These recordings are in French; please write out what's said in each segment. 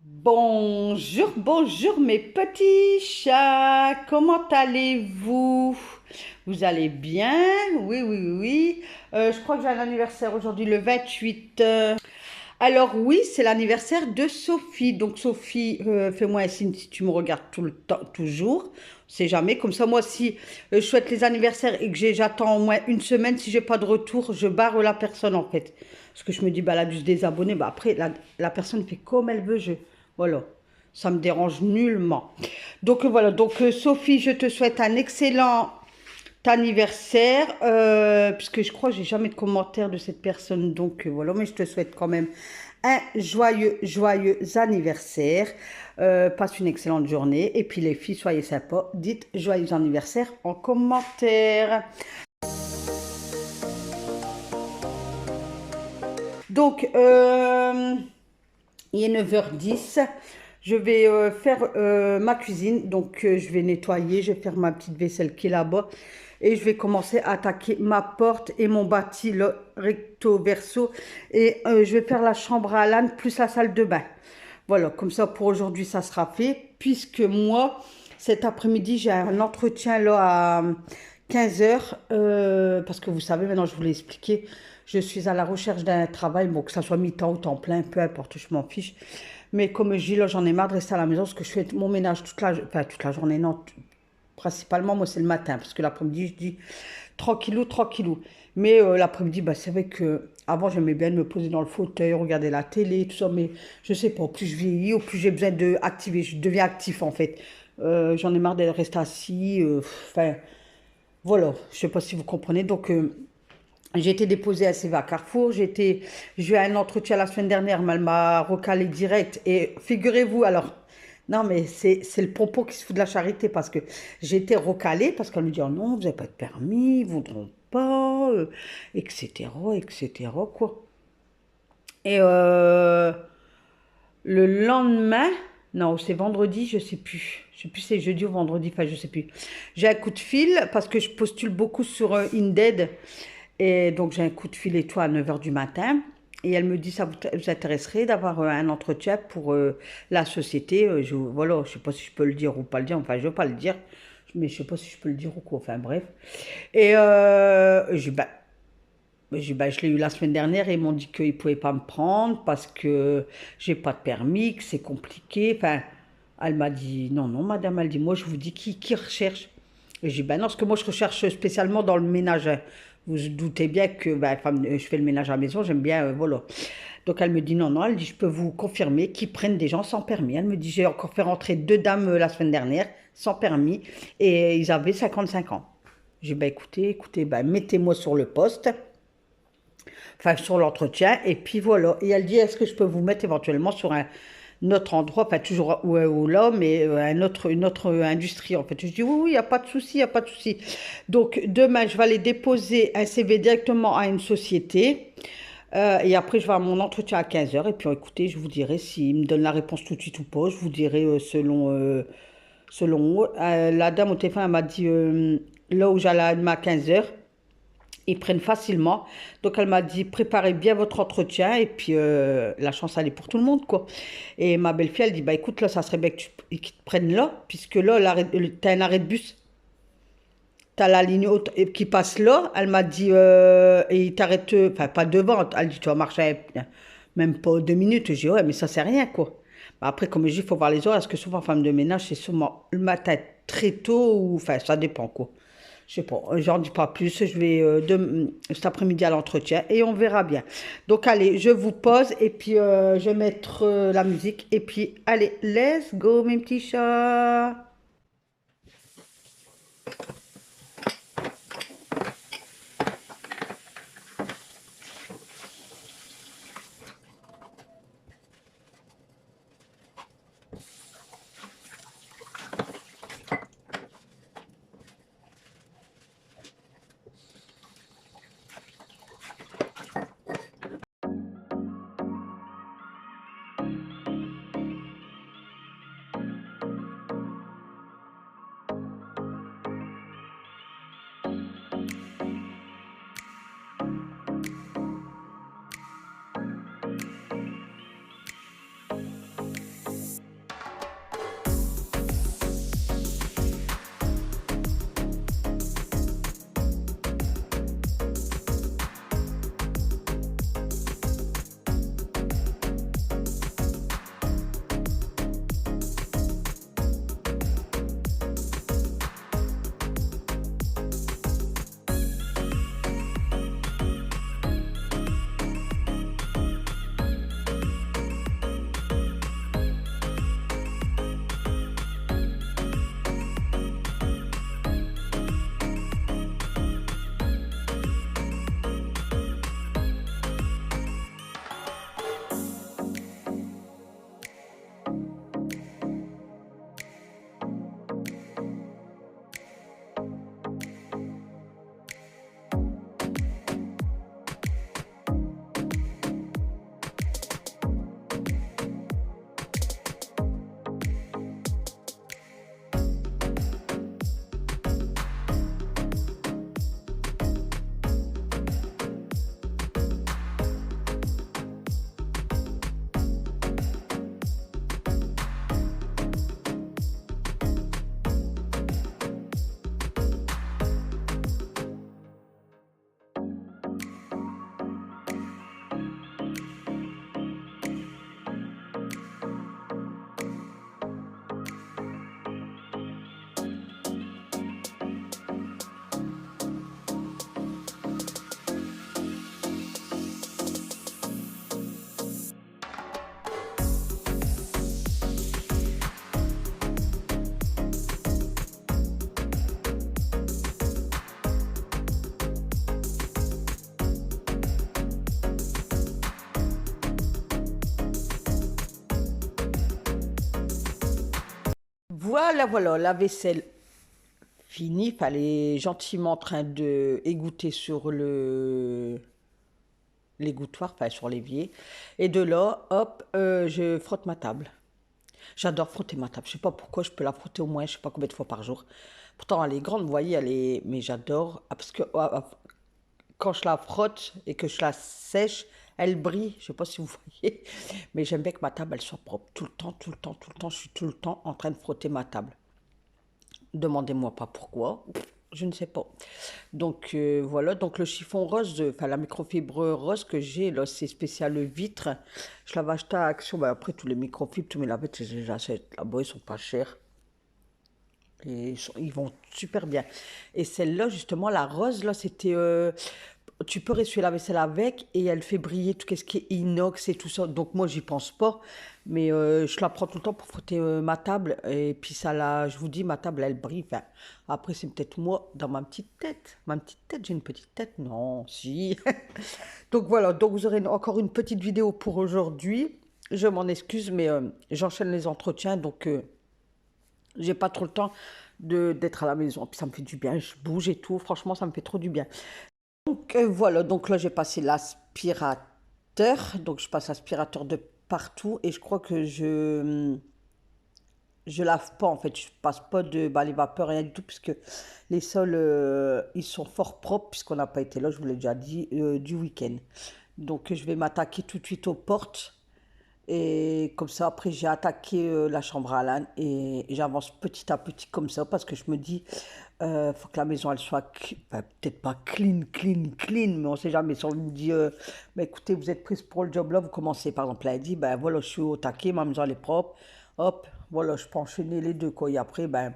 Bonjour, bonjour mes petits chats, comment allez-vous? Vous allez bien? Oui, oui, oui, oui. Je crois que j'ai un anniversaire aujourd'hui, le 28. Alors oui, c'est l'anniversaire de Sophie. Donc Sophie, fais-moi un signe si tu me regardes tout le temps, toujours. On sait jamais. Comme ça, moi, si je souhaite les anniversaires et que j'attends au moins une semaine, si j'ai pas de retour, je barre la personne en fait. Parce que je me dis, bah, elle a dû se désabonner. Bah, après, la personne fait comme elle veut. Voilà. Ça me dérange nullement. Donc voilà. Donc Sophie, je te souhaite un excellent anniversaire, puisque je crois que j'ai jamais de commentaire de cette personne, donc voilà, mais je te souhaite quand même un joyeux, joyeux anniversaire. Passe une excellente journée, et puis les filles, soyez sympas, dites joyeux anniversaire en commentaire. Donc, il est 9h10. Je vais faire ma cuisine. Donc, je vais nettoyer. Je vais faire ma petite vaisselle qui est là-bas. Et je vais commencer à attaquer ma porte et mon bâti, le recto verso. Et je vais faire la chambre à Alan plus la salle de bain. Voilà, comme ça pour aujourd'hui, ça sera fait. Puisque moi, cet après-midi, j'ai un entretien là à 15h. Parce que vous savez, maintenant, je vous l'ai expliqué. Je suis à la recherche d'un travail, bon, que ça soit mi-temps ou temps plein, peu importe, je m'en fiche. Mais comme je dis, là, j'en ai marre de rester à la maison parce que je fais mon ménage toute la journée, non, principalement, moi, c'est le matin, parce que l'après-midi, je dis tranquillou, tranquillou. Mais l'après-midi, bah, c'est vrai que avant j'aimais bien me poser dans le fauteuil, regarder la télé, tout ça, mais je sais pas, plus je vieillis, ou plus j'ai besoin de activer, je deviens actif en fait. J'en ai marre d'être resté assis, enfin, voilà, je sais pas si vous comprenez. Donc, j'ai été déposée à CV à Carrefour. J'ai eu un entretien la semaine dernière, mais elle m'a recalé direct. Et figurez-vous, alors, non, mais c'est le propos qui se fout de la charité parce que j'ai été recalée parce qu'elle me dit, oh non, vous n'avez pas de permis, ils ne voudront pas, etc., etc., quoi. Et le lendemain, non, c'est vendredi, je sais plus. Je sais plus si c'est jeudi ou vendredi, enfin, je sais plus. J'ai un coup de fil parce que je postule beaucoup sur Indeed. Et donc, j'ai un coup de fil et tout à 9h du matin. Et elle me dit, ça vous intéresserait d'avoir un entretien pour la société. Voilà, je ne sais pas si je peux le dire ou pas le dire. Enfin, je ne veux pas le dire. Mais je ne sais pas si je peux le dire ou quoi. Enfin, bref. Et je l'ai eu la semaine dernière et ils m'ont dit qu'ils ne pouvaient pas me prendre parce que j'ai pas de permis, que c'est compliqué. Enfin, elle m'a dit, non, non, madame, elle dit, moi, je vous dis qui recherche. Et j'ai dit, ben non, parce que moi, je recherche spécialement dans le ménage. Vous vous doutez bien que ben, comme je fais le ménage à la maison, j'aime bien, voilà. Donc, elle me dit, non, non, elle dit, je peux vous confirmer qu'ils prennent des gens sans permis. Elle me dit, j'ai encore fait rentrer deux dames la semaine dernière, sans permis, et ils avaient 55 ans. J'ai dit, ben écoutez, ben, mettez-moi sur le poste enfin sur l'entretien, et puis voilà. Et elle dit, est-ce que je peux vous mettre éventuellement sur un autre endroit, pas toujours où là, mais une autre industrie en fait. Je dis oui, oui, il n'y a pas de souci, il n'y a pas de souci. Donc demain, je vais aller déposer un CV directement à une société. Et après, je vais à mon entretien à 15h. Et puis écoutez, je vous dirai s'il me donne la réponse tout de suite ou pas. Je vous dirai selon la dame au téléphone, elle m'a dit là où j'allais à 15h. Ils prennent facilement. Donc elle m'a dit, préparez bien votre entretien et puis la chance elle est pour tout le monde quoi. Et ma belle-fille elle dit, bah écoute là ça serait bien que qu'ils te prennent là, puisque là t'as un arrêt de bus, t'as la ligne haute qui passe là. Elle m'a dit, et il t'arrête, enfin pas devant, elle dit tu vas marcher même pas 2 minutes. Je dis ouais mais ça c'est rien quoi. Bah, après comme je dis, il faut voir les horaires, parce que souvent femme de ménage c'est souvent le matin très tôt ou enfin ça dépend quoi. Je sais pas, j'en dis pas plus. Je vais cet après-midi à l'entretien et on verra bien. Donc allez, je vous pose et puis je vais mettre la musique et puis allez, let's go mes petits chats. Voilà, voilà, la vaisselle finie. Elle est gentiment en train de égoutter sur l'égouttoir, enfin sur l'évier. Et de là, hop, je frotte ma table. J'adore frotter ma table. Je sais pas pourquoi, je peux la frotter au moins, je sais pas combien de fois par jour. Pourtant, elle est grande, vous voyez, elle est... Mais j'adore, parce que quand je la frotte et que je la sèche, elle brille. Je sais pas si vous voyez, mais j'aime bien que ma table, elle soit propre. Tout le temps, tout le temps, tout le temps, je suis tout le temps en train de frotter ma table. Demandez-moi pas pourquoi, je ne sais pas. Donc voilà, donc le chiffon rose, enfin la microfibre rose que j'ai là, c'est spécial vitre. Je l'avais acheté à Action, ben, après tous les microfibres, tous mes lavettes, je les achète là-bas, ils sont pas chers. Et ils vont super bien. Et celle-là, justement, la rose, là, c'était... tu peux essuyer la vaisselle avec et elle fait briller tout ce qui est inox et tout ça. Donc moi, j'y pense pas. Mais je la prends tout le temps pour frotter ma table. Et puis ça, là, je vous dis, ma table, elle brille. Enfin, après, c'est peut-être moi dans ma petite tête. Ma petite tête, j'ai une petite tête? Non, si. Donc voilà, donc vous aurez encore une petite vidéo pour aujourd'hui. Je m'en excuse, mais j'enchaîne les entretiens. Donc... j'ai pas trop le temps d'être à la maison. Puis ça me fait du bien, je bouge et tout. Franchement, ça me fait trop du bien. Donc voilà, donc là j'ai passé l'aspirateur. Donc je passe l'aspirateur de partout et je crois que je lave pas en fait. Je passe pas de balai vapeur, rien du tout, puisque les sols ils sont fort propres, puisqu'on n'a pas été là, je vous l'ai déjà dit, du week-end. Donc je vais m'attaquer tout de suite aux portes. Et comme ça, après, j'ai attaqué la chambre à Alan et j'avance petit à petit comme ça parce que je me dis, faut que la maison, elle soit, enfin, peut-être pas clean, clean, clean, mais on sait jamais. Si on me dit, bah, écoutez, vous êtes prise pour le job là, vous commencez, par exemple, elle dit, ben voilà, je suis au taquet, ma maison, elle est propre, hop, voilà, je peux enchaîner les deux, quoi. Et après, ben,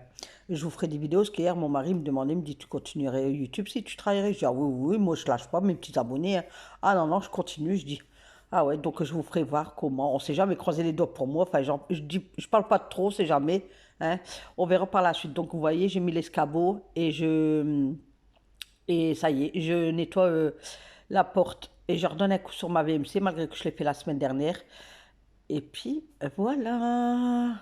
je vous ferai des vidéos, parce qu'hier, mon mari me demandait, me dit, tu continuerais YouTube si tu travaillerais? Je dis, ah oui, oui, oui, moi, je lâche pas mes petits abonnés, hein. Ah non, non, je continue, je dis. Ah ouais, donc je vous ferai voir comment. On ne s'est jamais croisé les doigts pour moi. Enfin, je parle pas de trop, c'est jamais. Hein. On verra par la suite. Donc vous voyez, j'ai mis l'escabeau et ça y est, je nettoie la porte et je redonne un coup sur ma VMC malgré que je l'ai fait la semaine dernière. Et puis voilà.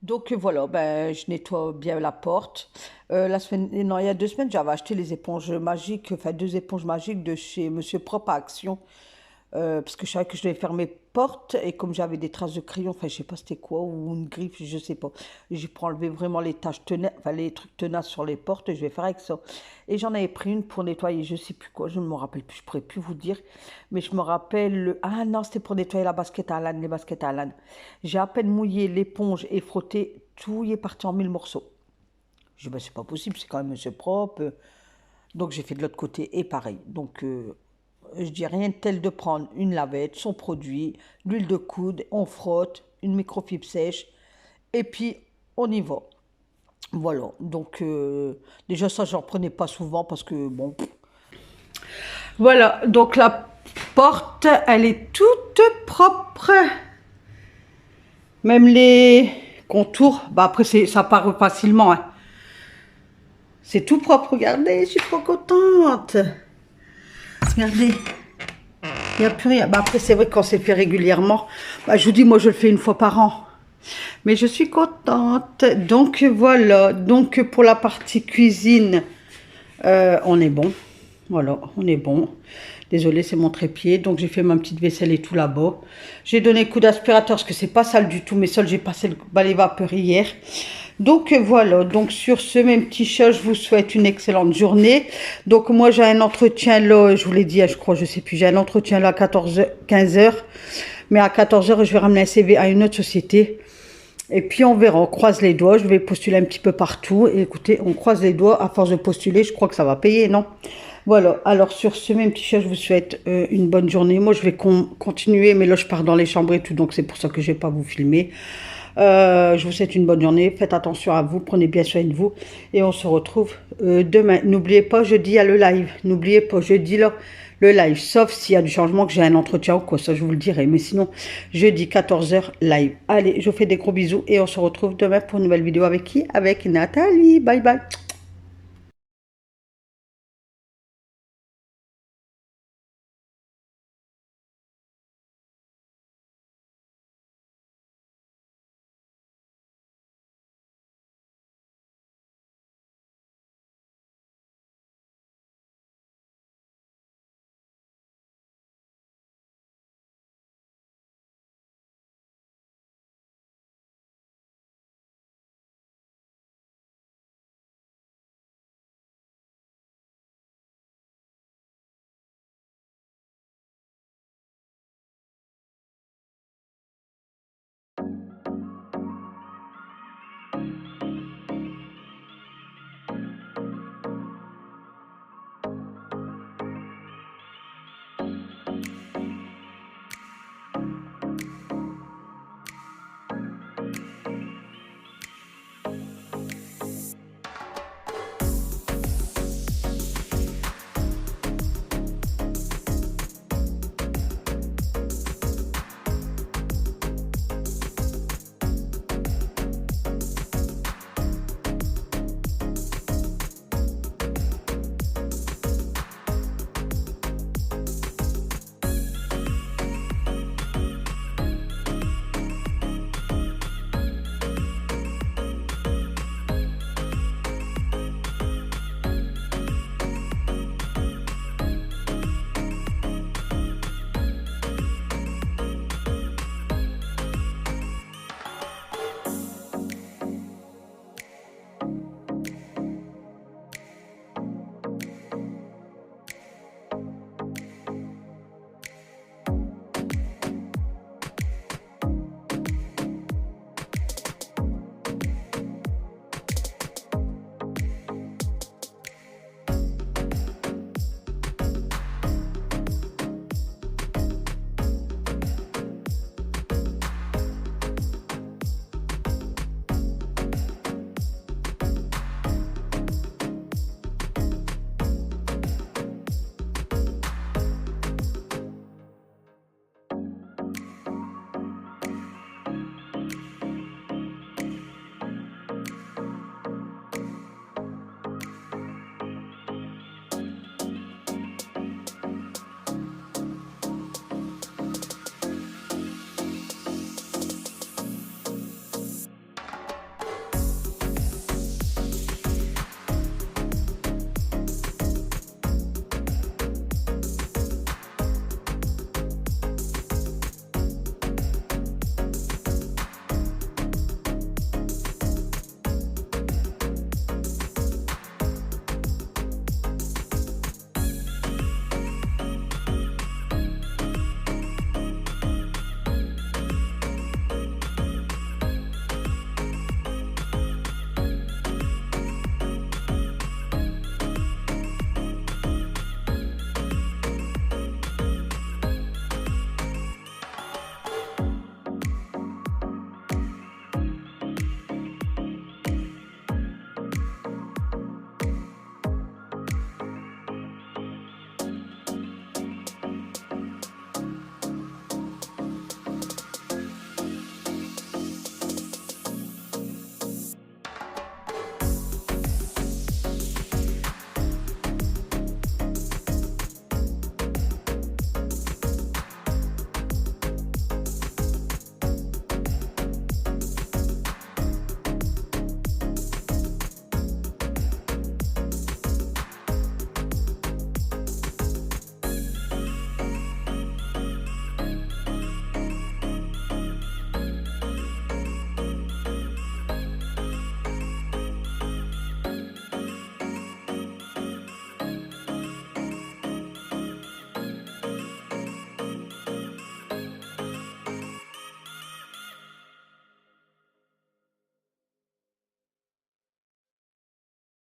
Donc voilà, ben, je nettoie bien la porte. La semaine, non, il y a 2 semaines, j'avais acheté les éponges magiques, enfin 2 éponges magiques de chez Monsieur Propre à Action. Parce que je savais que je devais faire mes portes et comme j'avais des traces de crayon, enfin je sais pas c'était quoi, ou une griffe, je sais pas. J'ai pour enlever vraiment les taches tenaces, enfin les trucs tenaces sur les portes, je vais faire avec ça. Et j'en avais pris une pour nettoyer, je sais plus quoi, je ne me rappelle plus, je pourrais plus vous dire. Mais je me rappelle, ah non, c'était pour nettoyer la basket à Alan, les baskets à Alan. J'ai à peine mouillé l'éponge et frotté, tout y est parti en 1000 morceaux. Je dis, ben, c'est pas possible, c'est quand même Monsieur Propre. Donc j'ai fait de l'autre côté et pareil. Donc je dis rien de tel de prendre une lavette, son produit, l'huile de coude, on frotte, une microfibre sèche et puis on y va. Voilà, donc déjà ça j'en prenais pas souvent parce que bon. Voilà, donc la porte elle est toute propre. Même les contours, bah après ça part facilement. Hein. C'est tout propre, regardez, je suis trop contente. Regardez, il n'y a plus rien. Bah après, c'est vrai que quand c'est fait régulièrement, bah, je vous dis, moi, je le fais une fois par an. Mais je suis contente. Donc, voilà. Donc, pour la partie cuisine, On est bon. Voilà, on est bon. Désolée, c'est mon trépied. Donc, j'ai fait ma petite vaisselle et tout là-bas. J'ai donné coup d'aspirateur parce que c'est pas sale du tout. Mais seul, j'ai passé le balai vapeur hier. Donc, voilà. Donc, sur ce, mes petits chats, je vous souhaite une excellente journée. Donc, moi, j'ai un entretien là. Je vous l'ai dit, je crois, je sais plus. J'ai un entretien là à 14h, 15h. Mais à 14h, je vais ramener un CV à une autre société. Et puis on verra, on croise les doigts, je vais postuler un petit peu partout. Et écoutez, on croise les doigts, à force de postuler, je crois que ça va payer, non? Voilà, alors sur ce, mes petits chats, je vous souhaite une bonne journée. Moi, je vais continuer, mais là, je pars dans les chambres et tout, donc c'est pour ça que je ne vais pas vous filmer. Je vous souhaite une bonne journée, faites attention à vous, prenez bien soin de vous. Et on se retrouve demain. N'oubliez pas, jeudi, il y a le live. N'oubliez pas, jeudi, là, le live. Sauf s'il y a du changement, que j'ai un entretien ou quoi, ça, je vous le dirai. Mais sinon, jeudi, 14h, live. Allez, je vous fais des gros bisous et on se retrouve demain pour une nouvelle vidéo avec qui? Avec Nathalie. Bye bye.